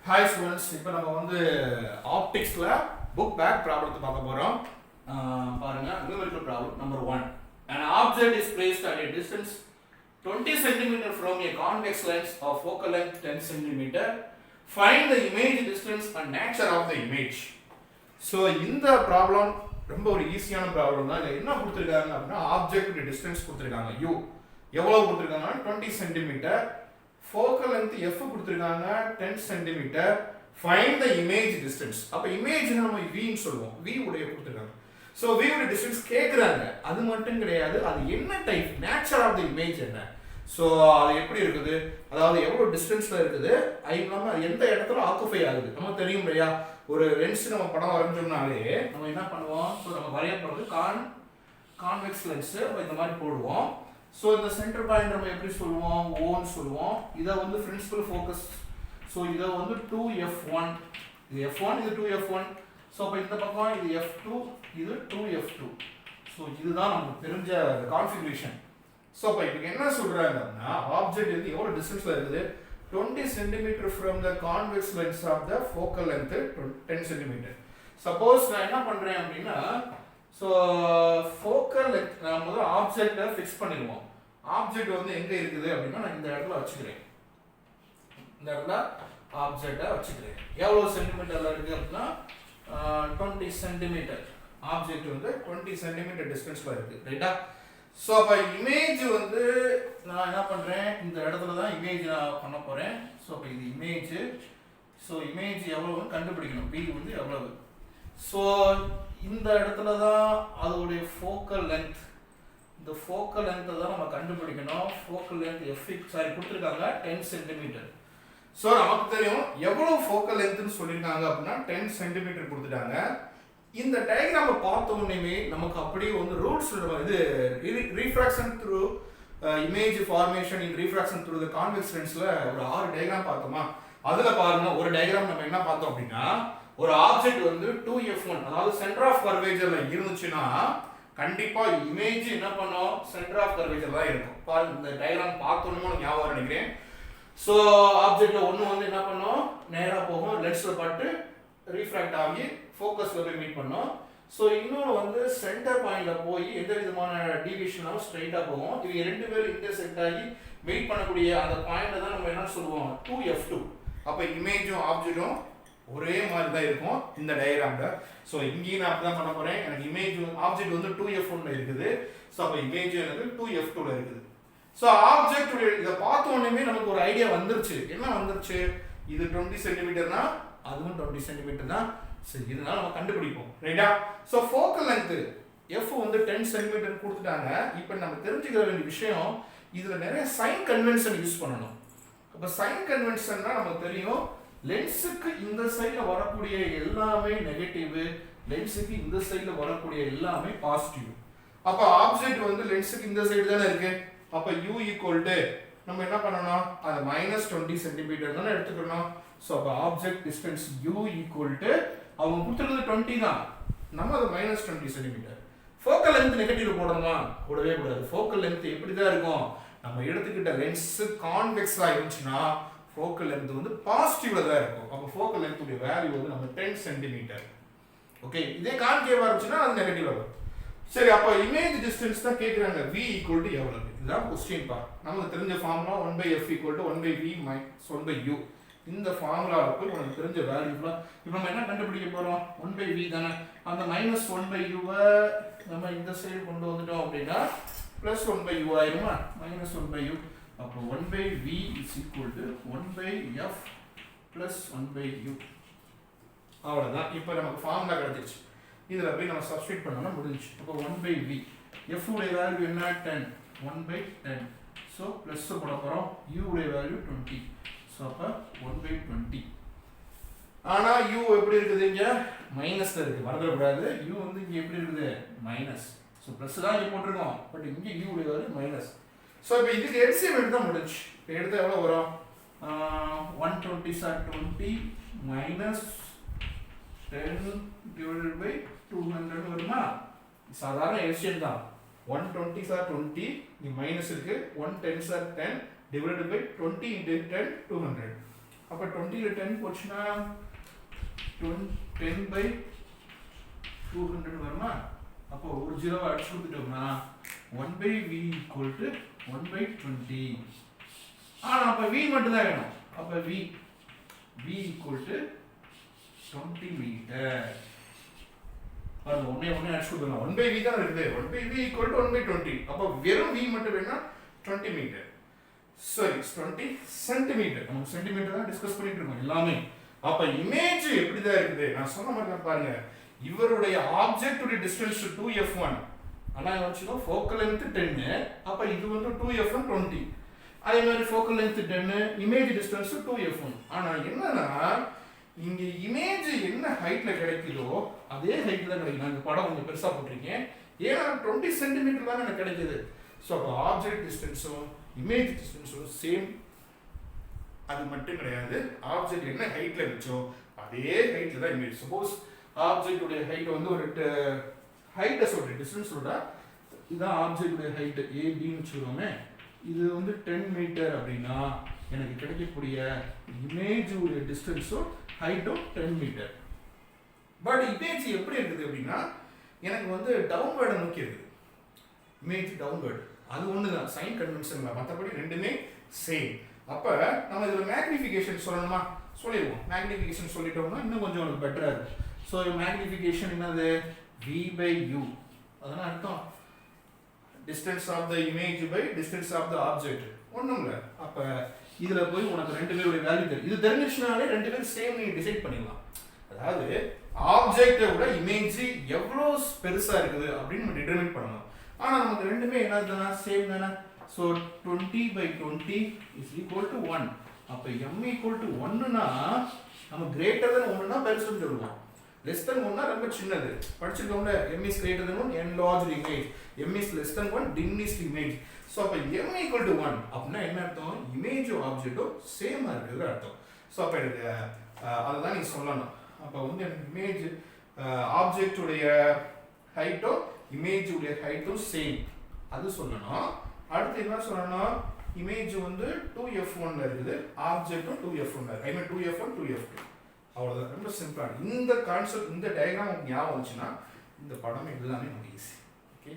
Hi students, இப்போ நம்ம வந்து ஆப்டிக்ஸ்ல book back ப்ராப்ளத்தை பார்க்க போறோம். பாருங்க numerical problem number 1. An object is placed at a distance 20 cm from a convex lens of focal length 10 cm. Find the image distance and nature of the image. So இந்த problem ரொம்ப ஒரு ஈஸியான problem தான். இதுல என்ன கொடுத்திருக்காங்க அப்படினா object distance கொடுத்திருக்காங்க u. எவ்வளவு கொடுத்திருக்காங்கன்னா 20 cm. Focal length f கொடுத்திருக்காங்க 10 cm. Find the image distance. அப்ப இமேஜ் நம்ம v ன்னு சொல்லுவோம். v உடைய கொடுத்திருக்காங்க. So v உடைய டிஸ்டன்ஸ் கேக்குறாங்க. அது மட்டும் கிடையாது. அது என்ன type, nature of the image என்ன? So அது எப்படி இருக்குது? அதாவது எவ்வளவு டிஸ்டன்ஸ்ல இருக்குது? ஐனாம எந்த இடத்துல ஆக்குபை ஆகுது? நமக்கு தெரியும் இல்லையா? ஒரு லென்ஸ் நம்ம படம் வரைஞ்சோம்னாலே நம்ம என்ன பண்ணுவோம்? சோ நம்ம வரைய போறது கான்வெக்ஸ் லென்ஸ். அப்ப இந்த மாதிரி போடுவோம். So இந்த சென்டர் பாயிண்ட் நம்ம எப்படி சொல்லுவோம்? O ன்னு சொல்லுவோம். இத வந்து பிரின்சிபல் ஃபோக்கஸ். So இத வந்து 2f1. இது f1, இது 2f1. So அப்ப இந்த பக்கம் இது f2, இது 2f2. So இதுதான் நமக்கு தெரிஞ்ச கான்ஃபிகரேஷன். So அப்ப இதுக்கு என்ன சொல்றாங்கன்னா ஆப்ஜெக்ட் வந்து எவ்வளவு டிஸ்டன்ஸ்ல இருக்குது? 20 cm from the convex lens of the focal length 10 cm. Suppose நான் என்ன பண்றேன் அப்படினா so focal length நான் முதல்ல ஆப்ஜெக்ட்ட ஃபிக்ஸ் பண்ணிடுவோம். ஆப்ஜெக்ட் வந்து எங்க இருக்குது அப்படினா நான் இந்த இடத்துல வச்சுக்கிறேன். இந்த இடத்துல ஆப்ஜெக்ட்ட வச்சுக்கிறேன். எவ்வளவு சென்டிமீட்டர்ல இருக்கு அப்படினா 20 cm. ஆப்ஜெக்ட் வந்து 20 cm டிஸ்டன்ஸ்ல இருக்கு. ரைட்டா? சோ அப்ப இமேஜ் வந்து நான் என்ன பண்றேன், இந்த இடத்துல தான் இமேஜ் நான் பண்ண போறேன். சோ அப்ப இது இமேஜ். சோ இமேஜ் எவ்வளவுன்னு கண்டுபிடிக்கணும். b வந்து எவ்வளவு. சோ இந்த இடத்துல தான் அதோட ஃபோக்கல் லெந்த். இந்த ஃபோக்கல் லெந்த் தான் நம்ம கண்டுபிடிக்கணும். ஃபோக்கல் லெந்த் f கொடுத்திருக்காங்க 10 cm. சோ நமக்கு தெரியும் எவ்வளவு ஃபோக்கல் லெந்த்னு சொல்லிருக்காங்க அப்படினா 10 cm கொடுத்துட்டாங்க. இந்த டயகிராமை பார்த்த உடனே நமக்கு அப்படியே வந்து ரூல்ஸ் இது refraction through image formation in refraction through the convex லென்ஸ்ல ஒரு 6 டயகிராம் பார்த்தோமா. அதுல பாருங்க ஒரு டயகிராம் நம்ம என்ன பார்த்தோம் அப்படினா ஒரு ஆப்ஜெக்ட் வந்து 2f1 அதாவது சென்டர் ஆஃப் கர்வேச்சர்ல இருந்துச்சுனா கண்டிப்பா இமேஜ் என்ன பண்ணும், சென்டர் ஆஃப் கர்வேச்சர் தான் இருக்கும். பாருங்க இந்த டயகிராம் பார்த்தோம்னு ஞாபகம் நினைக்கிறேன். சோ ஆப்ஜெக்ட்ல ஒன்னு வந்து என்ன பண்ணும், நேரா போகும், லென்ஸ்ல பட்டு ரீஃப்ராக்ட் ஆகி ஃபோக்கஸ்ல போய் மீட் பண்ணோம். சோ இன்னொரு வந்து சென்டர் பாயிண்ட்ல போய் எந்த விதமான டீவியேஷனாலும் ஸ்ட்ரைட்டா போகும். இவங்க ரெண்டு பேரும் இன்டர்செக்ட் ஆகி மீட் பண்ணக்கூடிய அந்த பாயிண்ட தான் நம்ம என்ன சொல்லுவோம், 2f2. அப்ப இமேஜும் ஆப்ஜெக்டும் ஒரே மாதிரி தான் இருக்கும் இந்த டயகிராம்ல. சோ இங்கேயும் நான் அப்படிதான் பண்ண போறேன். எனக்கு இமேஜ் ஆப்ஜெக்ட் வந்து 2f1ல இருக்குது. சோ அப்ப இமேஜ் எனக்கு 2f2ல இருக்குது. சோ ஆப்ஜெக்ட் இத பார்த்த உடனே நமக்கு ஒரு ஐடியா வந்துருச்சு. என்ன வந்துருச்சு, இது 20 சென்டிமீட்டர்னா அதுவும் 20 சென்டிமீட்டர் தான். சரி, இதனால நம்ம கண்டுபிடிப்போம். ரைட்டா? சோ ஃபோக்கல் லெந்த் f வந்து 10 சென்டிமீட்டர் கொடுத்துட்டாங்க. இப்போ நம்ம தெரிஞ்சுக்க வேண்டிய விஷயம், இதுல நிறைய சைன் கன்வென்ஷன் யூஸ் பண்ணணும். அப்ப சைன் கன்வென்ஷன்னா நமக்கு தெரியும் லென்ஸுக்கு இந்த சைடுல வரக்கூடிய எல்லாமே நெகட்டிவ், லென்ஸுக்கு இந்த சைடுல வரக்கூடிய எல்லாமே பாசிட்டிவ். அப்ப ஆப்ஜெக்ட் வந்து லென்ஸுக்கு இந்த சைடு தானே இருக்கு. அப்ப u நம்ம என்ன பண்ணணும், அது -20 சென்டிமீட்டர் தானே எடுத்துக்கணும். சோ அப்ப ஆப்ஜெக்ட் டிஸ்டன்ஸ் u அவங்க கொடுத்திருக்கிறது 20 தான், நம்ம அது -20 சென்டிமீட்டர். ஃபோக்கல் லெந்த் நெகட்டிவ் போடணுமா? போடவே கூடாது. ஃபோக்கல் லெந்த் எப்படி தான் இருக்கும், நம்ம எடுத்துக்கிட்ட லென்ஸ் கான்வெக்ஸா இருந்துச்சுன்னா ஃபோக்கல் லெந்த் வந்து பாசிட்டிவ்ல தான் இருக்கும். அப்ப ஃபோக்கல் லெந்த் உடைய வேல்யூ வந்து நம்ம 10 சென்டிமீட்டர். ஓகே, இதே கான்கேவா இருந்துச்சுன்னா அது நெகட்டிவ் வரும். சரி, அப்ப இமேஜ் டிஸ்டன்ஸ் தான் கேக்குறாங்க. v எவ்வளவு, இதுதான் क्वेश्चन பா. நமக்கு தெரிஞ்ச ஃபார்முலா 1/f 1/v - 1/u. இந்த ஃபார்முலாவுக்கு நமக்கு தெரிஞ்ச வேல்யூல இப்போ நம்ம என்ன கண்டுபிடிக்க போறோம், 1/v தானே. அந்த -1/u நம்ம இந்த சைடு கொண்டு வந்துட்டோம் அப்படினா +1/u ஆயிருமா, -1/u. அப்போ 1/v = 1/f + 1/u. அவ்வளவுதான். இப்போ நமக்கு ஃபார்முலா கிடைச்சிருச்சு. இதுல போய் நம்ம சப்ஸ்டிட்யூட் பண்ணா முடிஞ்சிச்சு. அப்போ 1/v f உடைய வேல்யூ என்ன, 10, 1/10. சோ பிளஸ் போட போறோம். u உடைய வேல்யூ 20. சோ அப்ப 1/20. ஆனா u எப்படி இருக்குது, இங்க மைனஸ்ல இருக்கு, மறந்துட கூடாது. u வந்து இங்க எப்படி இருக்குது, மைனஸ். சோ பிளஸ் தான் இங்க போட்டுருக்கோம், பட் இங்க u உடைய வேல்யூ மைனஸ். சோ இப்போ இதுக்கு எல்சிஎம் எடுத்தா முடிஞ்சு. இப்போ எடுத்தா எவ்வளவு வரும், 120 * 20 - 10 / 200 வருமா? சாதாரண எல்சிஎம் தான். 120 * 20 இங்க மைனஸ் இருக்கு, 110 * 10 divided by 20 into 10 200. அப்போ 20ல 10 போச்சுன்னா 10/200 வருமா? அப்போ ஒரு ஜீரோவை அடிச்சு கொடுத்துட்டோம்னா 1/v equal to 1/20. ஆனால் அப்போ v மட்டும் தான் வேணும். அப்போ v equal to 20 மீட்டர். பாருங்க ஒன்னே அடிச்சு கொடுத்துடலாம். 1/v தான் இருக்குது. 1/v equal to 1/20. அப்போ வெறும் v மட்டும் வேணும்னா 20 மீட்டர். சரி 20 சென்டிமீட்டர். நம்ம சென்டிமீட்டர் தான் டிஸ்கஸ் பண்ணிட்டு இருக்கோம் எல்லாமே. அப்ப இமேஜ் எப்படி தான் இருக்குது? நான் சொன்ன மாதிரி தான் பாருங்க. இவருடைய ஆப்ஜெக்ட் உடைய டிஸ்டன்ஸ் 2f1. ஆனா வச்சுக்கோ ஃபோக்கல் லென்த் 10. அப்ப இது வந்து 2f1 20. அதே மாதிரி focal length 10, image distance 2f1. ஆனா என்னன்னா இங்க இமேஜ் என்ன ஹைட்ல கிடைக்குதோ அதே ஹைட்ல தான் கிடைக்கும். நான் இந்த படம் கொஞ்சம் பெருசா போட்டிருக்கேன். ஏன்னா 20 சென்டிமீட்டர் தான் எனக்கு கிடைக்குது. ஸோ அப்போ ஆப்ஜெக்ட் டிஸ்டன்ஸும் இமேஜ் டிஸ்டன்ஸும் சேம். அது மட்டும் கிடையாது, ஆப்ஜெக்ட் என்ன ஹைட்ல வச்சோ அதே ஹைட்ல தான் இமேஜ். சப்போஸ் ஆப்ஜெக்ட் உடைய ஹைட் வந்து ஒரு ஹைட்டை சொல்றேன், டிஸ்டன்ஸ் சொல்றா, இதுதான் ஆப்ஜெக்ட் உடைய ஹைட் ஏபின்னு வச்சுக்கோமே. இது வந்து 10 மீட்டர் அப்படின்னா எனக்கு கிடைக்கக்கூடிய இமேஜ் உடைய டிஸ்டன்ஸும் ஹைட்டும் 10 மீட்டர். பட் இமேஜ் எப்படி இருக்குது அப்படின்னா எனக்கு வந்து டவுன்வேர்டை நோக்கி இருக்குது. இமேஜ் டவுன்வேர்டு அது ஒன்று தான் சைன் கன்வென்ஷன்ல, மற்றபடி ரெண்டுமே சேம். அப்போ நம்ம இதில் மேக்னிஃபிகேஷன் சொல்லணுமா? சொல்லிடுவோம். மேக்னிஃபிகேஷன் சொல்லிட்டோம்னா இன்னும் கொஞ்சம் எனக்கு பெட்டராக இருக்கும். ஸோ மேக்னிஃபிகேஷன் என்னது? v/u. அதனால் அர்த்தம் distance of the image by distance of the object. ஒன்றும் இல்லை. அப்போ இதில் போய் உனக்கு ரெண்டு பேருடைய வேல்யூ தெரியும். இது தெரிஞ்சிச்சுனாலே ரெண்டு பேரும் சேம் நீங்கள் டிசைட் பண்ணிடலாம். அதாவது ஆப்ஜெக்டை விட இமேஜ் எவ்வளோ பெருசாக இருக்குது அப்படின்னு நம்ம டிட்டர்மின் பண்ணணும். ஆனால் நமக்கு ரெண்டுமே என்னதுன்னா சேம் தானே. So 20/20 is equal to 1. அப்போ m ஈக்குவல் டு 1னா நம்ம கிரேட்டர் தென் 1னா பெருசுன்னு சொல்லுவோம். லெஸ் தென் 1னா ரொம்ப சின்னது. படிச்சிருக்கோம்ல, m is greater than 1 enlarged image, m is less than 1 diminished image. So அப்போ m ஈக்குவல் டு 1 அப்படின்னா என்ன அர்த்தம்? இமேஜும் ஆப்ஜெக்டும் சேமாக இருக்குது அர்த்தம். ஸோ அப்போ எனக்கு அதை தான் நீங்கள் சொல்லணும். அப்போ வந்து இமேஜ் ஆப்ஜெக்டுடைய ஹைட்டும் இமேஜ் உடைய ஹைட்டும் சேம் அது சொல்லணும். அடுத்து என்ன சொல்லணும்? இமேஜ் வந்து 2f1ல இருக்குது, ஆப்ஜெக்டும் 2f1ல இருக்கு. ஐ மீன் 2f1 2f2. அவ்வளோதான். ரொம்ப சிம்பிளாக இந்த கான்செப்ட், இந்த டயக்ராம் ஞாபகம் வந்துச்சுன்னா இந்த படம் எல்லாமே நமக்கு ஈஸி. ஓகே.